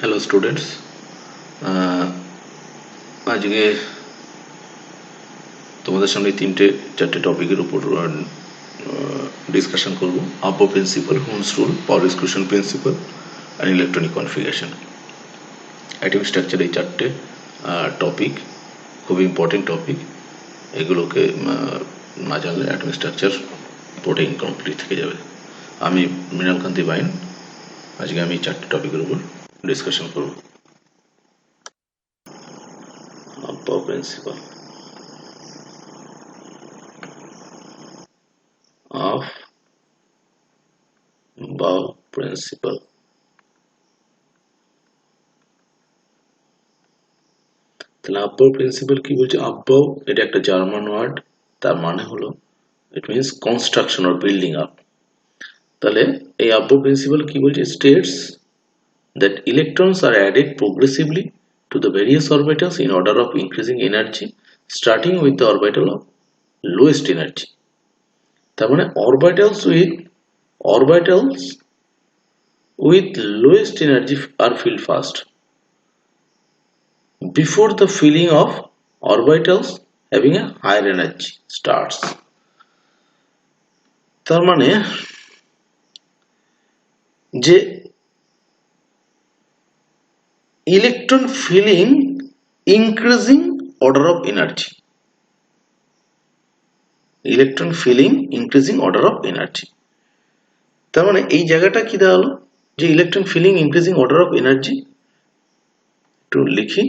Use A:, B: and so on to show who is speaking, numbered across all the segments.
A: Hello students, আজকে তোমাদের সামনে চারটে টপিকের উপর ডিসকাশন করব। আব্বো principal, Hund's rule, power distribution principal আর ইলেকট্রনিক কনফিগারেশন। অ্যাটমিক স্ট্রাকচার, এই চারটে টপিক খুব ইম্পর্টেন্ট টপিক। এগুলোকে না জানলে অ্যাটমিক স্ট্রাকচার পুরোটা ইনকমপ্লিট থেকে যাবে। আমি মৃণালকান্তি বাইন, আজকে আমি চারটে টপিকের উপর ডিসকাশন করব। আব্বো প্রিন্সিপাল of Bow principle। তাহলে আব্বাউ প্রিন্সিপাল কি বলছে? আব্বাউ এটা একটা জার্মান ওয়ার্ড, তার মানে হলো it means construction or building up. তাহলে এই আব্বাউ প্রিন্সিপাল কি বলছে? States that electrons are added progressively to the various orbitals in order of increasing energy starting with the orbital of lowest energy। তার মানে orbitals with lowest energy are filled first before the filling of orbitals having a higher energy starts। তার মানে যে electron filling increasing order of energy, electron filling increasing order of energy. তার মানে এই জায়গাটা কি দাঁড়ালো? যে electron filling increasing order of energy, একটু লিখি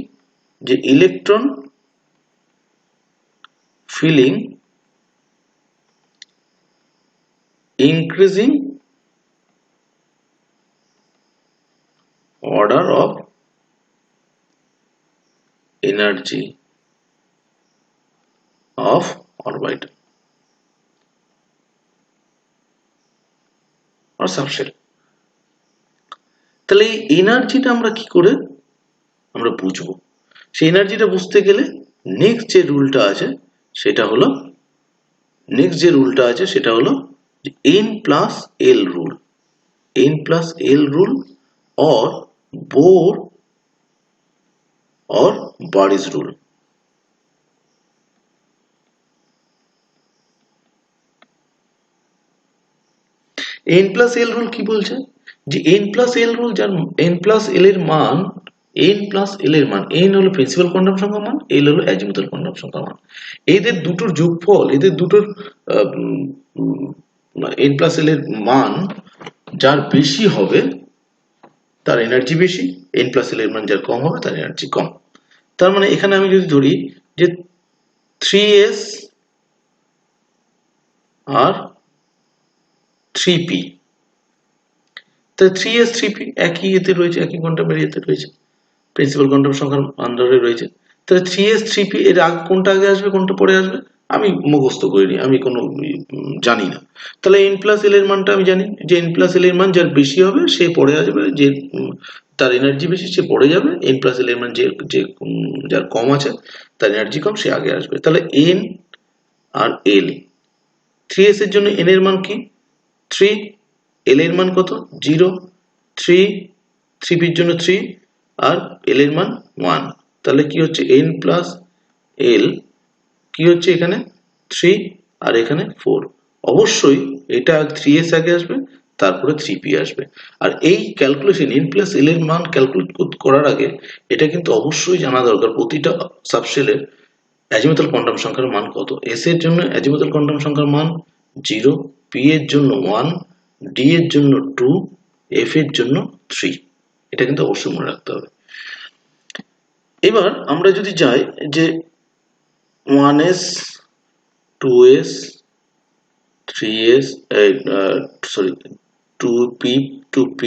A: যে electron filling increasing order of energy of orbital or subshell। তাহলে এই এনার্জিটা আমরা কি করে আমরা বুঝবো? সেই এনার্জিটা বুঝতে গেলে নেক্সট যে রুলটা আছে সেটা হলো n plus l rule, n plus l rule or Bohr or Bory's rule। n plus l rule কি বলছে? যে n plus l rule, যার n plus l এর মান, n হলো প্রিন্সিপাল কোয়ান্টাম সংখ্যার মান, l হলো অ্যাজিমুথাল কোয়ান্টাম সংখ্যার মান। এদের দুটোর যোগফল, এদের দুটোর n plus l এর মান যার বেশি হবে তার এনার্জি বেশি, n plus l এর মান যার কম হবে তার এনার্জি কম। তার মানে এখানে আমি যদি ধরি যে 3s আর 3p, তাহলে 3s 3p একই এতে রয়েছে, একই কোয়ান্টাম এরিয়াতে রয়েছে, প্রিন্সিপাল কোয়ান্টাম সংখ্যার আন্ডারে রয়েছে। তাহলে 3s 3p এর আগে কোনটা আগে আসবে কোনটা পরে আসবে আমি মুখস্থ করিনি, আমি কোনো জানি না। তাহলে n plus l এর মানটা আমি জানি যে n plus l এর মান যার বেশি হবে সে পরে আসবে, যে তার এনার্জি বেশি সে পরে যাবে, n plus l এর মান যার কম আছে তার এনার্জি কম সে আগে আসবে। তাহলে n আর l, 3s এর জন্য n এর মান কি 3, l এর মান কত 0, 3p এর জন্য 3 আর l এর মান 1। তাহলে কি হচ্ছে n plus l কি হচ্ছে এখানে 3 আর এখানে 4। অবশ্যই এটা 3s আগে আসবে তারপরে 3p আসবে। আর এই ক্যালকুলেশন n plus l এর মান ক্যালকুলেট করার আগে এটা কিন্তু অবশ্যই জানা দরকার প্রতিটা সাবশেলের অ্যাজিমুথাল কোয়ান্টাম সংখ্যার মান কত। s এর জন্য অ্যাজিমুথাল কোয়ান্টাম সংখ্যার মান 0, p এর জন্য 1, d এর জন্য 2, f এর জন্য 3। এটা কিন্তু অবশ্যই মনে রাখতে হবে। এবার আমরা যদি যাই যে 1s 2s 3s 2p 2p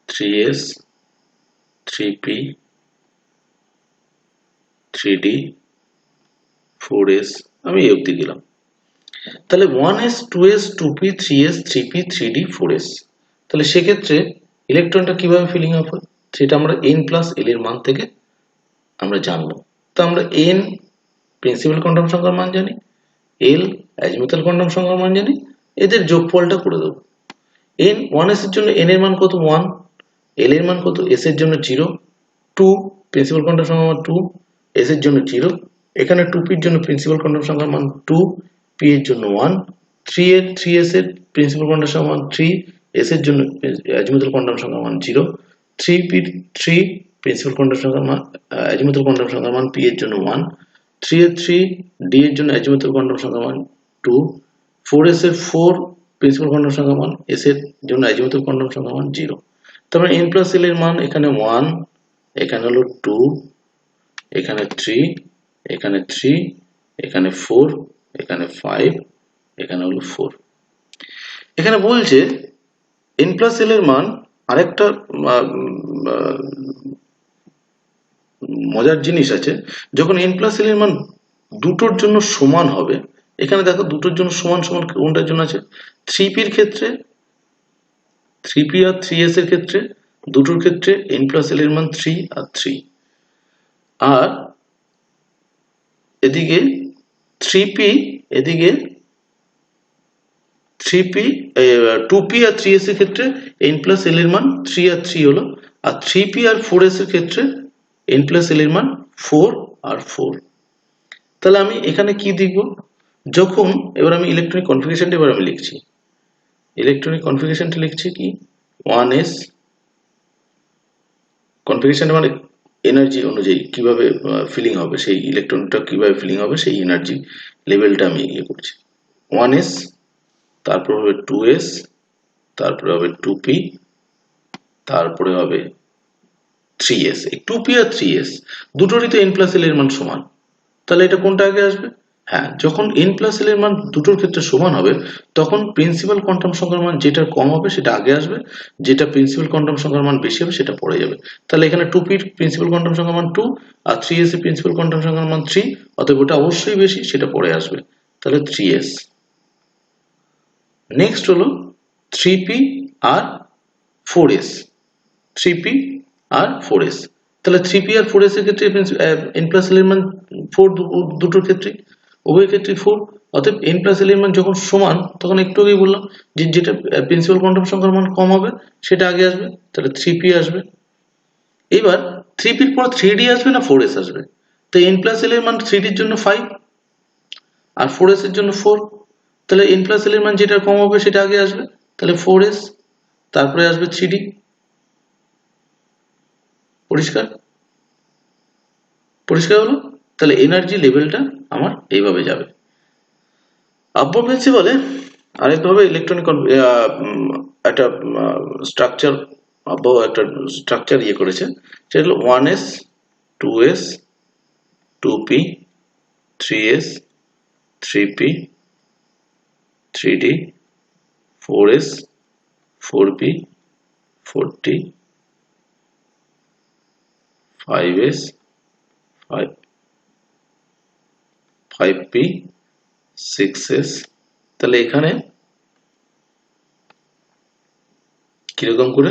A: 3s 3p 3d 4s, আমি এই অবধি গেলাম। তাহলে 1s 2s 2p 3s 3p 3d 4s, তাহলে সেক্ষেত্রে ইলেকট্রনটা কিভাবে ফিলিং আপ হয় সেটা আমরা n plus l এর মান থেকে আমরা জানবো। তো আমরা n প্রিন্সিপাল কোয়ান্টাম সংখ্যার মান জানি, এল অ্যাজিমুথাল কোয়ান্টাম সংখ্যার মান জানি, এদের যোগফলটা করে দেবো। n 1s এর জন্য n এর মান কত 1, l এর মান কত, s এর জন্য 0, 2 প্রিন্সিপাল কোয়ান্টাম সংখ্যার মান 2, s এর জন্য 0, এখানে 2p এর জন্য প্রিন্সিপাল কোয়ান্টাম সংখ্যার মান 2, p এর জন্য 1, 3s এর প্রিন্সিপাল কোয়ান্টাম সংখ্যার মান 3, s এর জন্য অ্যাজিমুথাল কোয়ান্টাম সংখ্যার মান 0, 3 প্রিন্সিপাল কোয়ান্টাম সংখ্যার মান অ্যাজিমুথাল কোয়ান্টাম সংখ্যার মান p এর জন্য 1, 3 d এর জন্য অ্যাজিমুথাল কোয়ান্টাম সংখ্যার মান 2, 4s এর 4 প্রিন্সিপাল কোয়ান্টাম সংখ্যার মান, s এর জন্য অ্যাজিমুথাল কোয়ান্টাম সংখ্যার মান 0। তারপরে n প্লাস l এর মান এখানে 1, এখানে হলো 2, এখানে 3, এখানে 3, এখানে 4, এখানে 5, এখানে হলো 4। এখানে বলছে n প্লাস l এর মান আরেকটা মজার জিনিস আছে, যখন n প্লাস l এর মান দুটোর জন্য সমান হবে, এখানে দেখো দুটোর জন্য সমান সমান কোনটার জন্য আছে, 3p এর ক্ষেত্রে, 3p আর 3s এর ক্ষেত্রে দুটোর ক্ষেত্রে n প্লাস l এর মান 3 আর 3, আর এদিকে 3p, এদিকে 3p 2p আর 3s এর ক্ষেত্রে n প্লাস l এর মান 3 আর 3 হলো, আর 3p আর 4s এর ক্ষেত্রে n প্লাস l এর মান 4 আর 4। তাহলে আমি এখানে কি দেখব, যখন এবার আমি ইলেকট্রনিক কনফিগারেশনটা এবার আমি লিখছি, ইলেকট্রনিক কনফিগারেশনটা লিখছি কি 1s কনফিগারেশন মানে এনার্জি অনুযায়ী কিভাবে ফিলিং হবে, সেই ইলেকট্রনটা কিভাবে ফিলিং হবে সেই এনার্জি লেভেলটা আমি ইয়ে করছি। 1s, তারপর হবে 2s, তারপরে হবে 2p, তারপরে হবে 3s। এই 2p আর 3s দুটোরই তো n প্লাস l এর মান সমান, তাহলে এটা কোনটা আগে আসবে, হ্যাঁ যখন n প্লাস l এর মান দুটোর ক্ষেত্রে সমান হবে তখন প্রিন্সিপাল কোয়ান্টাম সংখ্যার মান যেটা কম হবে সেটা আগে আসবে, যেটা প্রিন্সিপাল কোয়ান্টাম সংখ্যার মান বেশি হবে সেটা পরে যাবে। তাহলে এখানে 2p এর প্রিন্সিপাল কোয়ান্টাম সংখ্যার মান 2 আর 3s এর প্রিন্সিপাল কোয়ান্টাম সংখ্যার মান 3, অতএব ওটা অবশ্যই বেশি, সেটা পরে আসবে, তাহলে 3s। নেক্সট হলো 3p আর 4s, 3p আর 4s, তাহলে 3p আর 4s এর ক্ষেত্রে n প্লাস l এর মান 4 দুটোর ক্ষেত্রে, উভয় ক্ষেত্রে 4, অতএব n প্লাস l এর মান যখন সমান তখন একটু আগেই বললাম যে যেটা প্রিন্সিপাল কোয়ান্টাম সংখ্যার মান কম হবে সেটা আগে আসবে, তাহলে 3p আসবে। এবার 3p এর পর 3d আসবে না 4s আসবে, তো n প্লাস l এর মান 3d এর জন্য 5 আর 4s এর জন্য 4, তাহলে n প্লাস l এর মান যেটা কম হবে সেটা আগে আসবে, তাহলে 4s, তারপরে আসবে 3d। পরিষ্কার পরিষ্কার হলো, তাহলে এনার্জি লেভেলটা আমার এইভাবে যাবে। আব্বর প্রিন্সিপালে আরেকভাবে ইলেকট্রনিক একটা স্ট্রাকচার, আব্বু একটা স্ট্রাকচার ইয়ে করেছে, সেটা হলো 1s, 2s, 2p, 3s, 3p, 3d, 4s, 4p, 4t, 5s, 5p, 6s। তাহলে এখানে কিরকম করে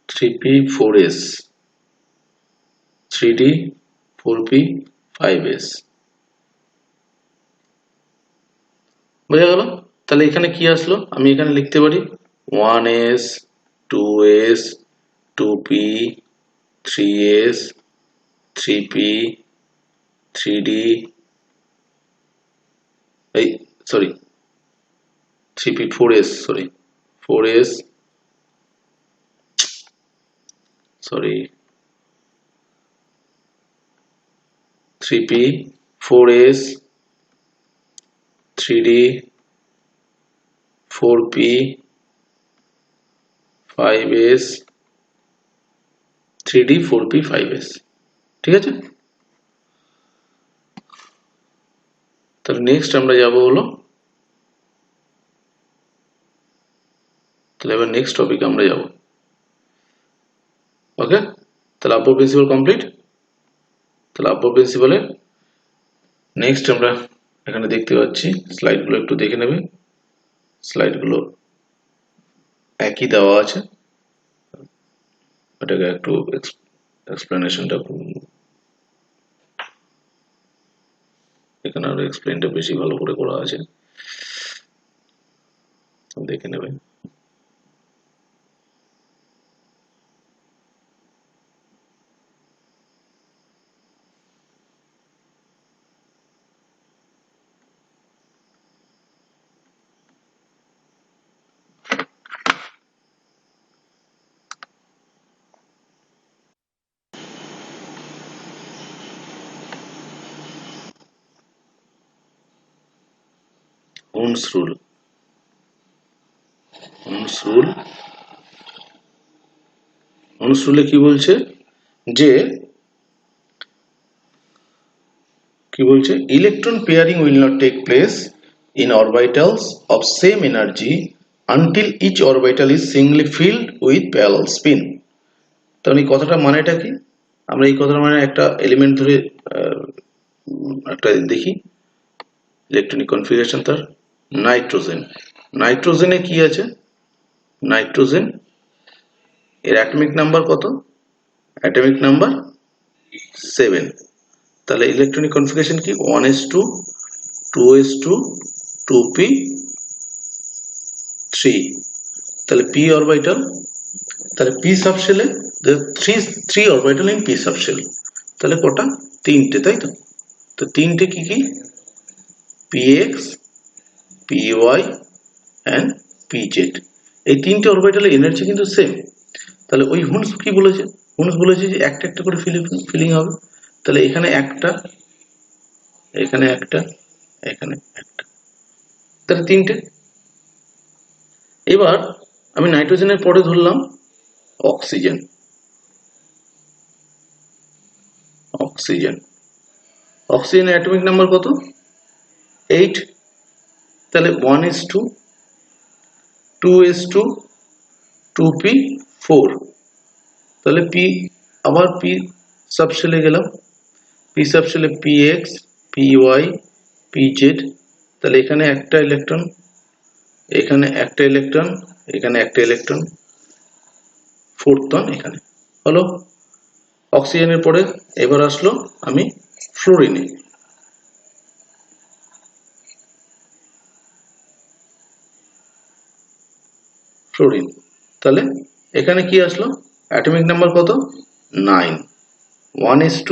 A: three P 4s, 3d, 4p, 5s, বোঝা গেল? তাহলে এখানে কি আসলো, আমি এখানে লিখতে পারি 1s, 2s, 2p, 3s, 3p, 3d, এই sorry 3p, 4s, sorry 4s, sorry 3p, 4s, 3d, 4p, 5s, 3d, 4p, 5s, ঠিক আছে? তাহলে নেক্সট আমরা যাব হলো, তাহলে এবার নেক্সট টপিকে আমরা যাব। ওকে, তাহলে আব্বর প্রিন্সিপাল কমপ্লিট। তাহলে আব্বর প্রিন্সিপালের নেক্সট আমরা এখানে দেখতে পাচ্ছি, স্লাইডগুলো একটু দেখে নেবে, স্লাইডগুলো একই দেওয়া আছে। এটাকে একটু এক্সপ্লেনেশনটা এখানে আরো এক্সপ্লেনটা বেশি ভালো করে করা আছে, দেখে নেবেন। ওহমস রুল, ওহমস রুলে কি বলছে যে electron pairing will not take place in orbitals of same energy until each orbital is singly filled with parallel spin. তখন এই কথাটা মানেটা কি? আমরা এই কথাটা মানে একটা এলিমেন্ট ধরে একটা দেখি ইলেকট্রনিক কনফিগারেশন তার। নাইট্রোজেনে কি আছে? নাইট্রোজেন এর অ্যাটমিক নাম্বার কত? Atomic number 7। তাহলে ইলেকট্রনিক কনফিগারেশন কি? 1s2 2s2 2p3। তাহলে p অরবিটাল, তাহলে p সাবশেলে three orbital in p subshell, তাহলে কটা? 3টে, তাই তো? তো 3টে কি কি? px py and pz। এই 3টে অরবিটালের এনার্জি কিন্তু সেম। তাহলে ওই হুনস কি বলেছে? হুনস বলেছে যে একটা একটা করে ফিলিং হবে। তাহলে এখানে একটা, এখানে একটা, এখানে একটা, তাহলে 3টে। এবার আমি নাইট্রোজেনের পরে ধরলাম অক্সিজেন। অক্সিজেনের অ্যাটমিক নাম্বার কত? 8। তাহলে 1s2 2s2 2p4। তাহলে p, আবার p সাবশেলে গেলাম, p সাবশেলে px py pz। তাহলে এখানে একটা ইলেকট্রন, এখানে একটা ইলেকট্রন, এখানে একটা ইলেকট্রন, 4th এখানে হলো অক্সিজেনের পরে। এবার আসলো আমি ফ্লোরিনে। ফ্লোরিন, তাহলে এখানে কি আসলো? অ্যাটমিক নাম্বার কত? 9। 1s2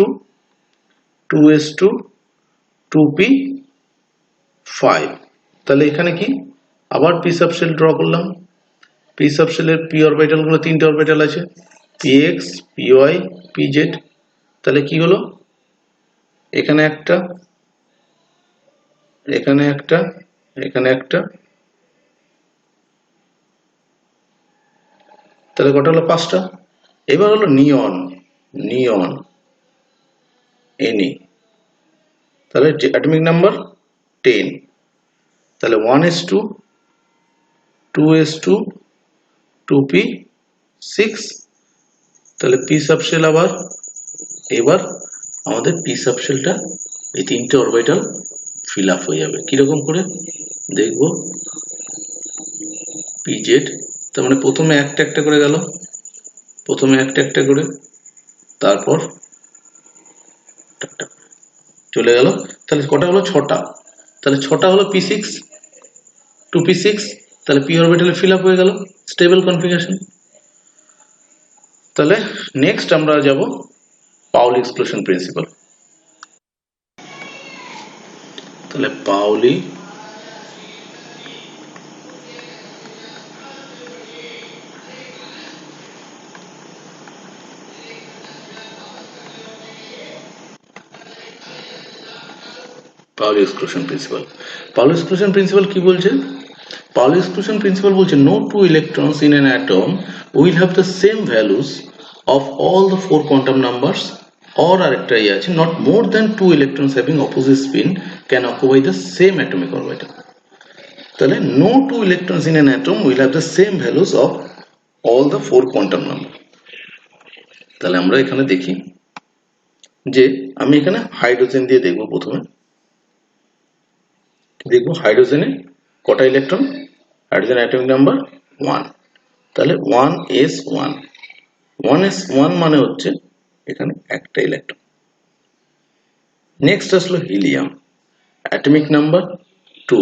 A: 2s2 2p5। তাহলে এখানে কি? আবার p সাবশেল ড্র করলাম। p সাবশেলের p অরবিটাল গুলো 3টে অরবিটাল আছে, px py pz। তাহলে কি হলো? এখানে একটা, এখানে একটা, এখানে একটা, তাহলে কটা হলো? 5টা। এবার হলো নিয়ন, নিয়ন Na, তাহলে অ্যাটমিক নাম্বার 10। তাহলে 1s2 2s2 2p6। তাহলে p সাবশেল আবার, এবার আমাদের p সাবশেলটা এই 3টে অরবিটাল ফিল আপ হয়ে যাবে। কিরকম করে দেখব? pz, তার মানে প্রথমে একটা একটা করে গেল, প্রথমে একটা একটা করে, তারপর চলে গেল। তাহলে কটা হলো? 6টা। তাহলে 6টা হলো p6 2p6। তাহলে p অরবিটালে ফিল আপ হয়ে গেল, স্টেবল কনফিগারেশন। তাহলে নেক্সট আমরা যাব পাউলি এক্সক্লুশন প্রিন্সিপাল। তাহলে Pauli Pauli exclusion principle. Pauli exclusion principle কি বলছে? পাউলি এক্সক্লুশন প্রিন্সিপাল বলছে no two electrons in an atom will have the same values of all the 4 quantum numbers, or আরেকটা আছে not more than 2 electrons having opposite spin can occupy the same atomic orbital। তাহলে no two electrons in an atom will have the same values of all the 4 quantum number। তাহলে আমরা এখানে দেখি যে আমি এখানে হাইড্রোজেন দিয়ে দেখব। প্রথমে দেখব হাইড্রোজেনে কটা ইলেকট্রন? Hydrogen atomic number 1। তাহলে 1s1, 1s1 মানে হচ্ছে এখানে একটা ইলেকট্রন। নেক্সট আসলো হিলিয়াম, অ্যাটমিক নাম্বার 2,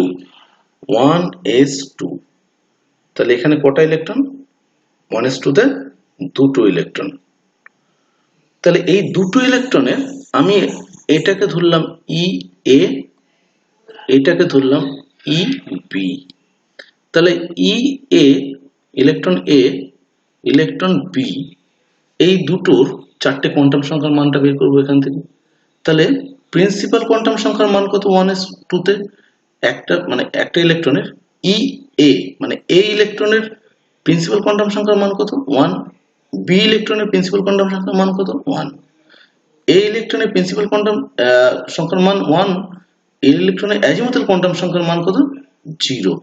A: 1s2। তাহলে এখানে কটা ইলেকট্রন? 1s2 তে দুটো ইলেকট্রন। তাহলে এই দুটো ইলেকট্রনের আমি এটাকে ধরলাম ই এ, এটাকে ধরলাম ই বি। তাহলে ই এ, ইলেকট্রন এ, ইলেকট্রন বি, এই দুটোর চারটে কোয়ান্টাম সংখ্যার মানটা বের করবো এখান থেকে। তাহলে প্রিন্সিপাল কোয়ান্টাম সংখ্যার মান কত 1s2 তে? একটা ইলেকট্রনের ই এ মানে এ ইলেকট্রনের প্রিন্সিপাল কোয়ান্টাম সংখ্যার মান কত? 1। বি ইলেকট্রনের প্রিন্সিপাল কোয়ান্টাম সংখ্যার মান কত? 1। এ ইলেকট্রনের প্রিন্সিপাল কোয়ান্টাম সংখ্যার মান 1, এ ইলেকট্রনের অ্যাজিমুথাল কোয়ান্টাম সংখ্যার মান কত? 0।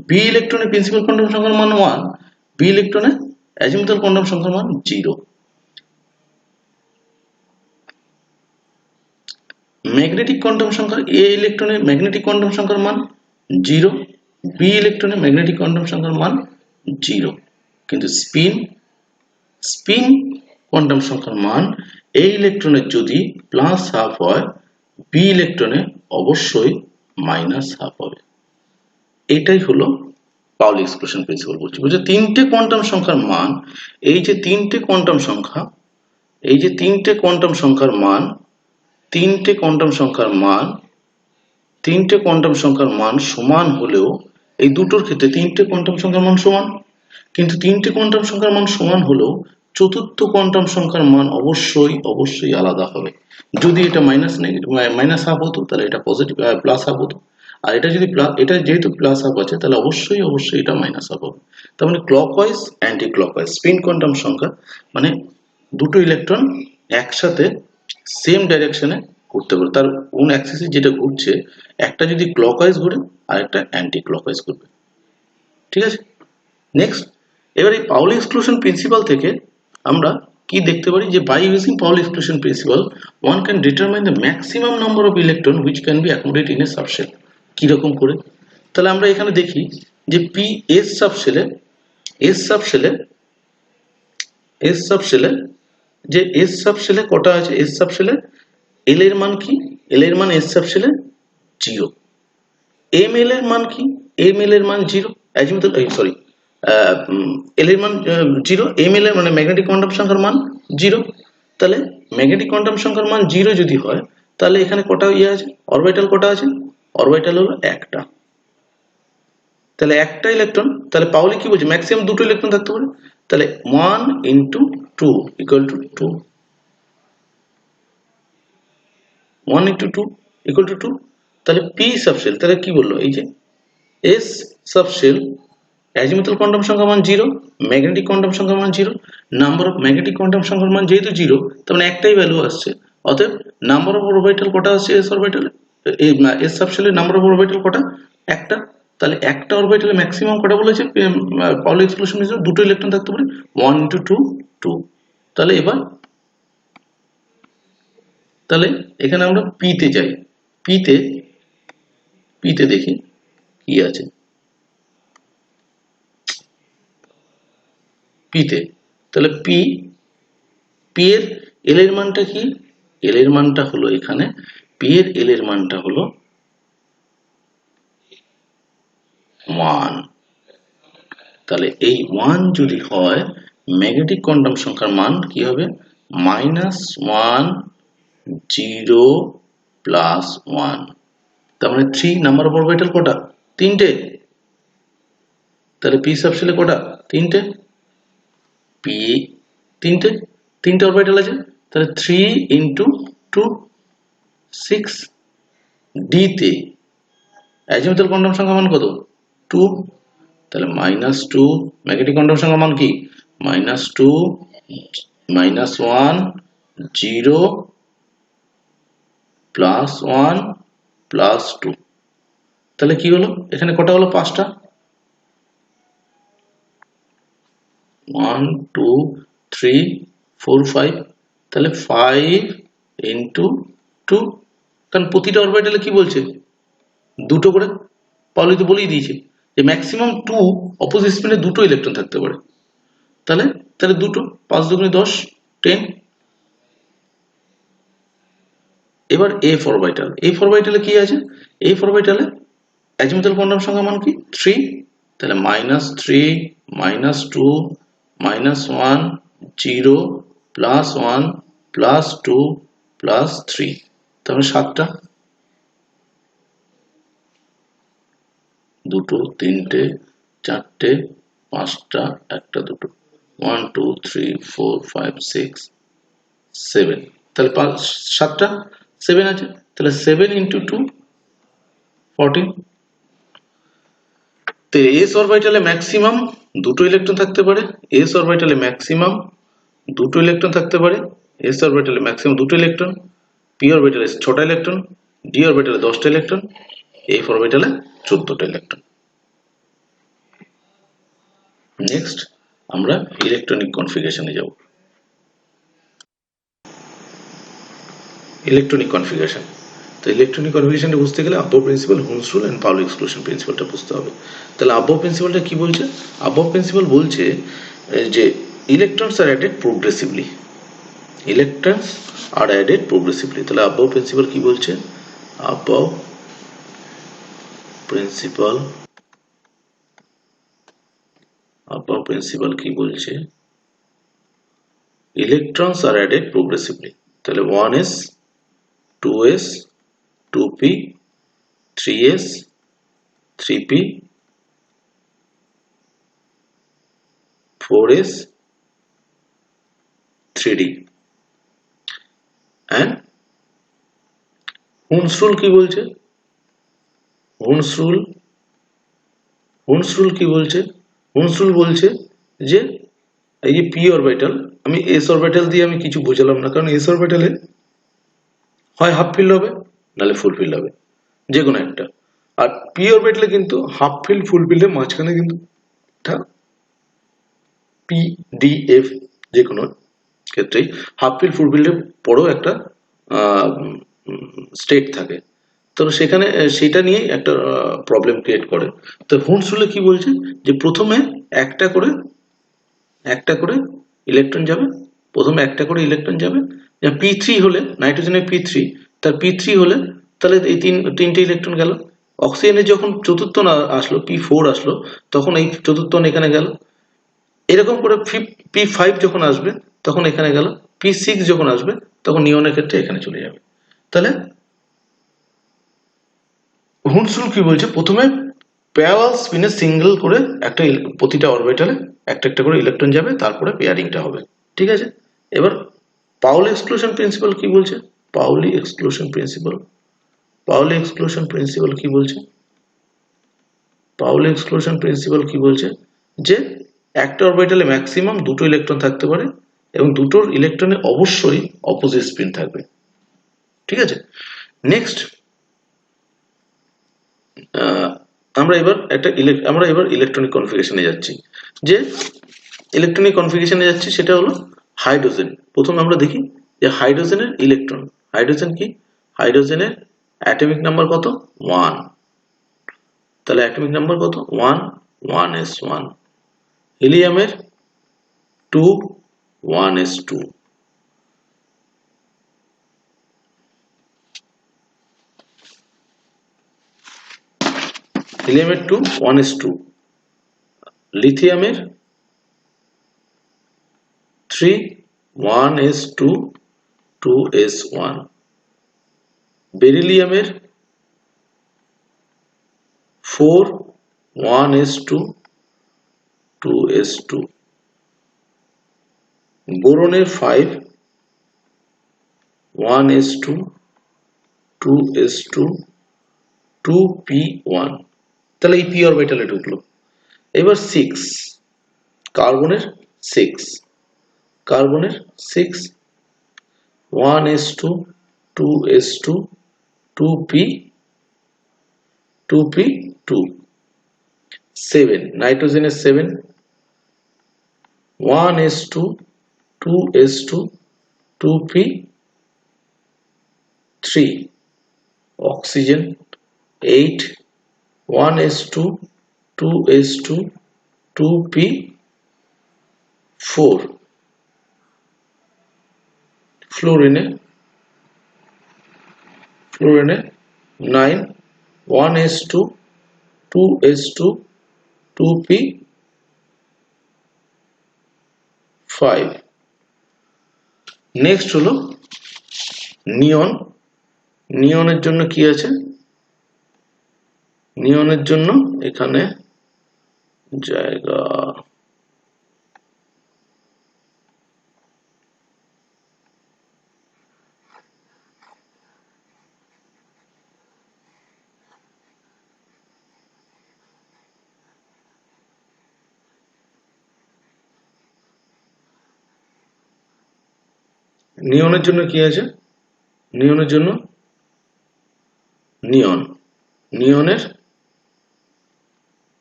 A: বি ইলেকট্রনের প্রিন্সিপাল কোয়ান্টাম সংখ্যার মান 1, বি ইলেকট্রনের অ্যাজিমুথাল কোয়ান্টাম সংখ্যার মান 0। ম্যাগনেটিক কোয়ান্টাম সংখ্যা, এ ইলেকট্রনের ম্যাগনেটিক কোয়ান্টাম সংখ্যার মান 0, বি ইলেকট্রনের ম্যাগনেটিক কোয়ান্টাম সংখ্যার মান 0। কিন্তু স্পিন কোয়ান্টাম সংখ্যার মান এ ইলেকট্রনের যদি প্লাস হাফ হয়, বি ইলেকট্রনে অবশ্যই মাইনাস হাফ হবে। এটাই হলো পাউলি এক্সক্লুশন প্রিন্সিপাল বলছি। বুঝছো, তিনটে কোয়ান্টাম সংখ্যার মান, এই যে তিনটে কোয়ান্টাম সংখ্যা, এই যে তিনটে কোয়ান্টাম সংখ্যার মান, তিনটে কোয়ান্টাম সংখ্যার মান, তিনটে কোয়ান্টাম সংখ্যার মান সমান হলেও এই দুটোর ক্ষেত্রে তিনটে কোয়ান্টাম সংখ্যার মান সমান, কিন্তু তিনটে কোয়ান্টাম সংখ্যার মান সমান হলেও চতুর্থ কোয়ান্টাম সংখ্যার মান অবশ্যই আলাদা হবে। যদি এটা মাইনাস হাফ হতো তাহলে এটা পজিটিভ প্লাস হাফ হতো, আর এটা যদি এটা যেহেতু প্লাস হাফ আছে তাহলে অবশ্যই এটা মাইনাস হাফ হবে। তার মানে clockwise anti clockwise spin quantum সংখ্যা মানে দুটো ইলেকট্রন একসাথে সেম ডাইরেকশনে ঘুরতে পারে, তার কোন অ্যাক্সিসে যেটা ঘুরছে একটা যদি ক্লকওয়াইজ ঘুরে আর একটা অ্যান্টি ক্লকওয়াইজ ঘুরবে। ঠিক আছে, নেক্সট এবার এই পাউলি এক্সক্লুশন প্রিন্সিপাল থেকে আমরা কি দেখতে পারি যে by using Pauli exclusion principle one can determine the maximum number of electron which can be accommodated in a subshell. কিরকম করে? তাহলে আমরা এখানে দেখি যে পি এস সাবশেলে যে এস সাবশেলে কটা আছে? এস সাবশেলে এল এর মান কি? এল এর মান এস সাবশেলে 0। এম এল এর মান কি? এম এল এর মান 0, অ্যাজিমুথাল সরি এল এর মান 0, এম এল এর মানে ম্যাগনেটিক কোয়ান্টাম সংখ্যার মান 0। তাহলে ম্যাগনেটিক কোয়ান্টাম সংখ্যার মান 0 যদি হয় তাহলে এখানে কটা আছে? অরবিটাল কটা আছে? অরবিটাল হলো একটা। তাহলে একটা ইলেকট্রন, তাহলে পাউলি কি বলছে? ম্যাক্সিমাম দুটো ইলেকট্রন থাকতে পারে। তাহলে 1 × 2 = 2, 1 × 2 = 2। তাহলে পি সাবশেল, তাহলে কি বললো? এই যে এস সাবশেল অ্যাজিমুথাল কোয়ান্টাম সংখ্যার মান 0, ম্যাগনেটিক কোয়ান্টাম সংখ্যার মান 0, নাম্বার অফ ম্যাগনেটিক কোয়ান্টাম সংখ্যার মান যেহেতু 0 তার মানে একটাই ভ্যালু আসছে, অতএব নাম্বার অফ অরবিটাল কটা আসছে এস অরবিটালে? এই এস সাবশেলের নাম্বার অফ অরবিটাল কটা? একটা। তাহলে একটা অরবিটালে ম্যাক্সিমাম কটা বলেছে পাউলি এক্সক্লুশন হিসেবে? দুটো ইলেকট্রন থাকতে পারে, 1 × 2 2। তাহলে এবার তাহলে এখানে আমরা পিতে যাই, পিতে দেখি কি আছে। পিতে তাহলে পি এর এল এর মানটা কি? এল এর মানটা হলো এখানে পি এর এল এর মানটা হলো 1। তাহলে এই 1 যদি হয় ম্যাগনেটিক কোয়ান্টাম সংখ্যার মান কি হবে? -1 0 +1। তার মানে 3 নাম্বার অফ অরবিটাল কটা? তিনটে। তাহলে পি সাবশেলে কটা? তিনটে। পি তিনটে অরবিটাল আছে, তাহলে 3 × 2 6। ডি তে অ্যাজিমুথাল কোয়ান্টাম সংখ্যার মান কত? 2। তাহলে -2 ম্যাগনেটিক কোয়ান্টাম সংখ্যার মান কি? -2 -1 0 +1 +2। তাহলে কি হলো? এখানে কটা হলো? 5টা। 1 2 3 4 5। তাহলে 5 × 2। কারণ প্রতিটা অরবিটালে কি বলছে? দুটো করে। পাউলি তো বলেই দিয়েছে যে ম্যাক্সিমাম 2 অপোজিট স্পিনে দুটো ইলেকট্রন থাকতে পারে। তাহলে তাহলে দুটো, 5 দুগুণে 10, 10। এবার A for vital, A for vital কি আছে? A for vital azimuthal quantum সংখ্যা মান কি? 3, তাহলে -3 -2 -1 0 +1 +2 +3, তাহলে 7টা, দুটো, তিনটে, চারটে, পাঁচটা, একটা, দুটো, 1 2 3 4 5 6 7, তাহলে 7টা, 7 আছে, তাহলে 7 × 2 14। তো s অরবিটালে ম্যাক্সিমাম দুটো ইলেকট্রন থাকতে পারে, s অরবিটালে ম্যাক্সিমাম দুটো ইলেকট্রন থাকতে পারে, s অরবিটালে ম্যাক্সিমাম দুটো ইলেকট্রন, p অরবিটালে 6টা ইলেকট্রন, d অরবিটালে 10টা ইলেকট্রন, f অরবিটালে 14টা ইলেকট্রন। নেক্সট আমরা ইলেকট্রনিক কনফিগারেশনে যাব। ইলেকট্রনিক কনফিগারেশন, তো ইলেকট্রনিক কনফিগারেশনটা বুঝতে গেলে Aufbau principle, Hund's rule and Pauli exclusion প্রিন্সিপালটা বুঝতে হবে। তাহলে আবভ প্রিন্সিপালটা কি বলছে? আবভ প্রিন্সিপাল বলছে যে ইলেকট্রনস আর অ্যাডেড প্রোগ্রেসিভলি, ইলেকট্রনস আর অ্যাডেড প্রোগ্রেসিভলি। তাহলে আবভ প্রিন্সিপাল কি বলছে? আবভ প্রিন্সিপাল কি বলছে? ইলেকট্রনস আর অ্যাডেড প্রোগ্রেসিভলি। তাহলে 1s 2s 2p 3s 3p 4s 3d। and Holmes rule কি বলছে? হোমস রুল কি বলছে? হোমস রুল বলছে যে এই যে p অরবিটাল, আমি s অরবিটাল দিয়ে আমি কিছু বোঝালাম না, কারণ s অরবিটালে হয় হাফ ফিল্ড হবে নাহলে ফুল ফিল্ড হবে, যে কোনো একটা। আর p অরবিটালে কিন্তু হাফ ফিল্ড ফুল ফিল্ডের মাঝখানে কিন্তু pdf, যে কোনো ক্ষেত্রেই হাফ ফিল্ড ফুল ফিল্ডের পরেও একটা স্টেট থাকে, তো সেখানে সেটা নিয়ে একটা প্রবলেম ক্রিয়েট করে। তো হোমস রুলে কি বলছে যে প্রথমে একটা করে ইলেকট্রন যাবে, প্রথমে একটা করে ইলেকট্রন যাবে। p3 হলে নাইট্রোজেনের p3, তার p3 হলে তাহলে এই তিনটে ইলেকট্রন গেল। অক্সিজেনের যখন চতুর্থ আসলো, p4 আসলো, তখন এই চতুর্থ এখানে গেল। এরকম করে p5 যখন আসবে তখন এখানে গেল, p6 যখন আসবে তখন নিয়নের ক্ষেত্রে এখানে চলে যাবে। তাহলে হোমস রুল কি বলছে? প্রথমে প্যারালাল স্পিনে সিঙ্গেল করে একটা প্রতিটা অরবিটালে একটা করে ইলেকট্রন যাবে, তারপরে পেয়ারিংটা হবে, ঠিক আছে। এবার পাউলি এক্সক্লুশন প্রিন্সিপাল কি বলছে? পাউলি এক্সক্লুশন প্রিন্সিপাল কি বলছে? পাউলি এক্সক্লুশন প্রিন্সিপাল কি বলছে? যে একটা অরবিটালে ম্যাক্সিমাম দুটো ইলেকট্রন থাকতে পারে এবং দুটোর ইলেকট্রনে অবশ্যই অপোজিট স্পিন থাকবে, ঠিক আছে। নেক্সট আমরা এবার ইলেকট্রনিক কনফিগারেশনে যাচ্ছি। যে ইলেকট্রনিক কনফিগারেশনে যাচ্ছি সেটা হলো হাইড্রোজেন। প্রথমে আমরা দেখি যে হাইড্রোজেনের ইলেকট্রন, হাইড্রোজেন কি? হাইড্রোজেনের অ্যাটমিক নাম্বার কত? 1। তাহলে অ্যাটমিক নাম্বার কত? 1, 1s1। হিলিয়ামের 2, 1s2। হিলিয়ামের 2, 1s2। লিথিয়ামের 3, 1s2 2s1। বেরিলিয়ামের 4, 1s2 2s2। বোরনের 5, 1s2 2s2 2p1। তাহলে এই p অরবিটালে ঢুকলো। এবার 6 কার্বনের 6, 1s2 2s2 2p2। 7 নাইট্রোজেনের 7, 1s2 2s2 2p3। Oxygen 8, 1s2 2s2 2p4। 4 fluorine 9 1s2 2s2 2p 5 next হলো নিয়নের জন্য কি আছে নিয়নের জন্য এখানে জায়গা নিয়নের জন্য কি আছে নিয়নের জন্য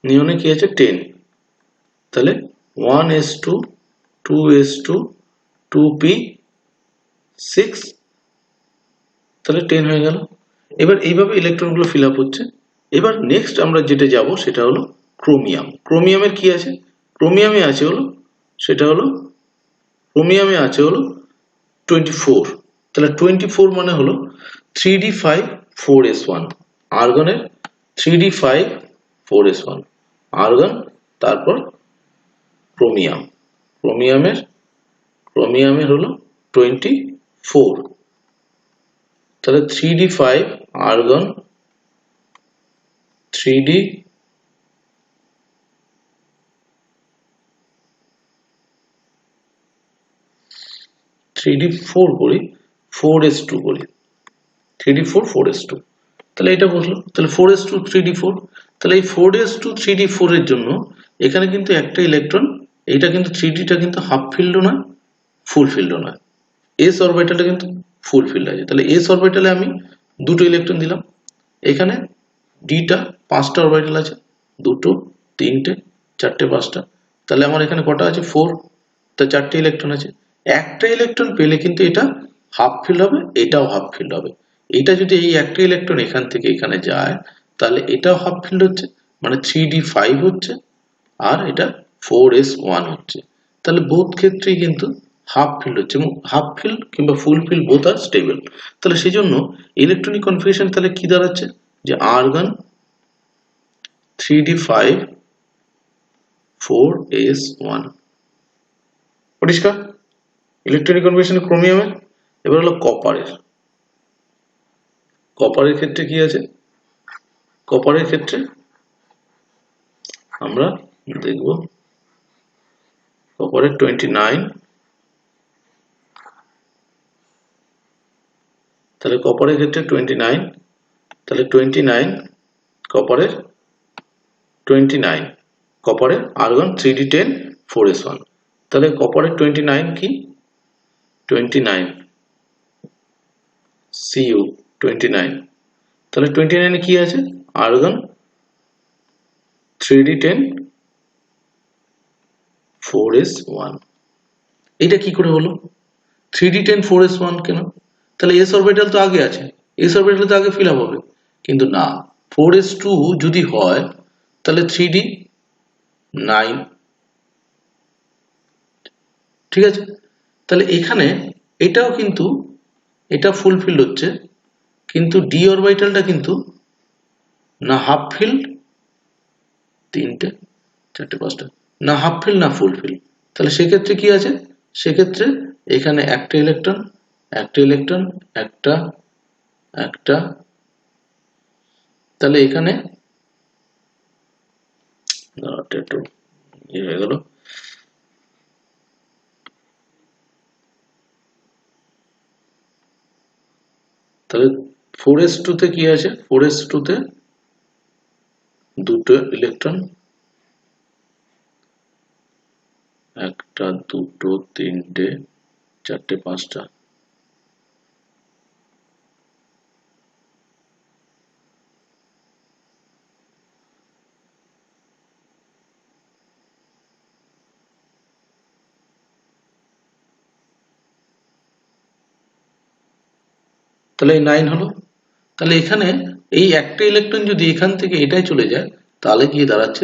A: নিয়নে কি আছে 10 তাহলে 1s2 2s2 2p 6 তাহলে 10 হয়ে গেল এবার এইভাবে ইলেকট্রনগুলো ফিল আপ হচ্ছে এবার নেক্সট আমরা যেটা যাব সেটা হলো ক্রোমিয়ামের কি আছে ক্রোমিয়ামে আছে হলো সেটা হলো ক্রোমিয়ামে আছে হলো 24 তাহলে 24 মানে হলো 3d5 4s1 আর্গনের 3d5 4s1 argon তারপর ক্রোমিয়ামের হলো 24 তাহলে 3d5 আর্গন 3d4 করি 4s2 করি 3d4 4s2 তাহলে এটা বসলো তাহলে 4s2 3d4 তাহলে এই 4s2 3d4 এর জন্য এখানে কিন্তু একটা ইলেকট্রন এইটা কিন্তু 3dটা কিন্তু হাফ ফিল্ডও নয় ফুল ফিল্ডও নয় s অরবিটালে কিন্তু ফুল ফিল্ড আছে তাহলে s অরবিটালে আমি দুটো ইলেকট্রন দিলাম এখানে dটা পাঁচটা অরবিটাল আছে দুটো তিনটে চারটে পাঁচটা তাহলে আমার এখানে কটা আছে 4 তা চারটে ইলেকট্রন আছে একটা ইলেকট্রন পেলে কিন্তু এটা হাফ ফিল্ড হবে এটাও হাফ ফিল্ড হবে এটা যদি এই একটা ইলেকট্রন এখান থেকে এখানে যায় তাহলে এটাও হাফ ফিল্ড হচ্ছে মানে 3d5 হচ্ছে আর এটা 4s1 হচ্ছে তাহলে বোথ ক্ষেত্রেই কিন্তু হাফ ফিল্ড হচ্ছে এবং হাফ ফিল্ড কিংবা ফুল ফিল্ড বোথ আর স্টেবল তাহলে সেজন্য ইলেকট্রনিক কনফিগারেশন তাহলে কি দাঁড়াচ্ছে যে আর্গন 3d5 4s1 পরিষ্কার ইলেকট্রনিক কনফিগারেশন ক্রোমিয়ামের এবার হলো কপারের ক্ষেত্রে কি আছে কপারের ক্ষেত্রে আমরা দেখব কপারের 29 তাহলে কপারের ক্ষেত্রে 29 তাহলে 29 কপারের 29 কপারের আর্গন 3d10 4s1 তাহলে কপারের 29 কি 29 cu 29 তাহলে 29 এ কি আছে আর্গন 3d10 4s1 এটা কি করে হলো 3d10 4s1 কেন তাহলে s অরবিটাল তো আগে আছে s অরবিটাল তো আগে ফিল আপ হবে কিন্তু না 4s2 যদি হয় তাহলে 3d9 ঠিক আছে তাহলে এখানে এটাও কিন্তু এটা ফুল ফিল্ড হচ্ছে কিন্তু d অরবিটালটা কিন্তু না হাফ ফিল্ড তিনটে চারটে পাঁচটা না হাফ ফিল্ড না ফুল ফিল্ড তাহলে সেক্ষেত্রে কি আছে সেক্ষেত্রে এখানে একটা ইলেকট্রন একটা তাহলে এখানে একটু হয়ে গেল তাহলে 4s2 তে কি আছে 4s2 তে দুটো ইলেকট্রন একটা দুটো তিনটে চারটে পাঁচটা তাহলে 9 হলো তাহলে এখানে এই একটা ইলেকট্রন যদি এখান থেকে এটাই চলে যায় তাহলে গিয়ে দাঁড়াচ্ছে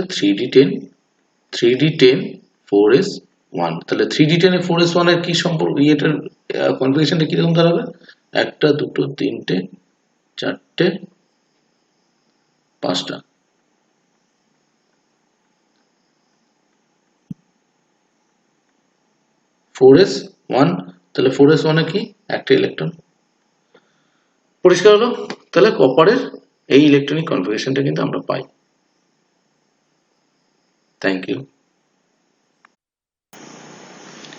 A: 3d10 4s 1, তাহলে 3d10 এ 4s1 এর কি সম্পর্ক, এটার কনফিগারেশনটা কিরকম দাঁড়াবে? 1 টা 2 টো 3 টে 4 টে 5 টা, ফোর এস ওয়ান, তাহলে 4s1 এ কি একটা ইলেকট্রন। পরিষ্কার হলো? তাহলে কপারের এই ইলেকট্রনিক কনফিগারেশনটা কিন্তু আমরা পাই। Thank you.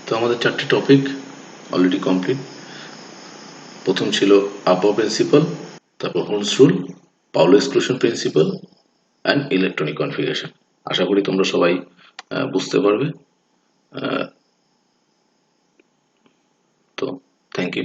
A: তো আমাদের 4টে টপিক অলরেডি কমপ্লিট। প্রথম ছিল আববাও প্রিন্সিপাল, তারপর হোলস rule, Pauli exclusion principle and electronic configuration. আশা করি তোমরা সবাই বুঝতে পারবে। তো থ্যাংক ইউ।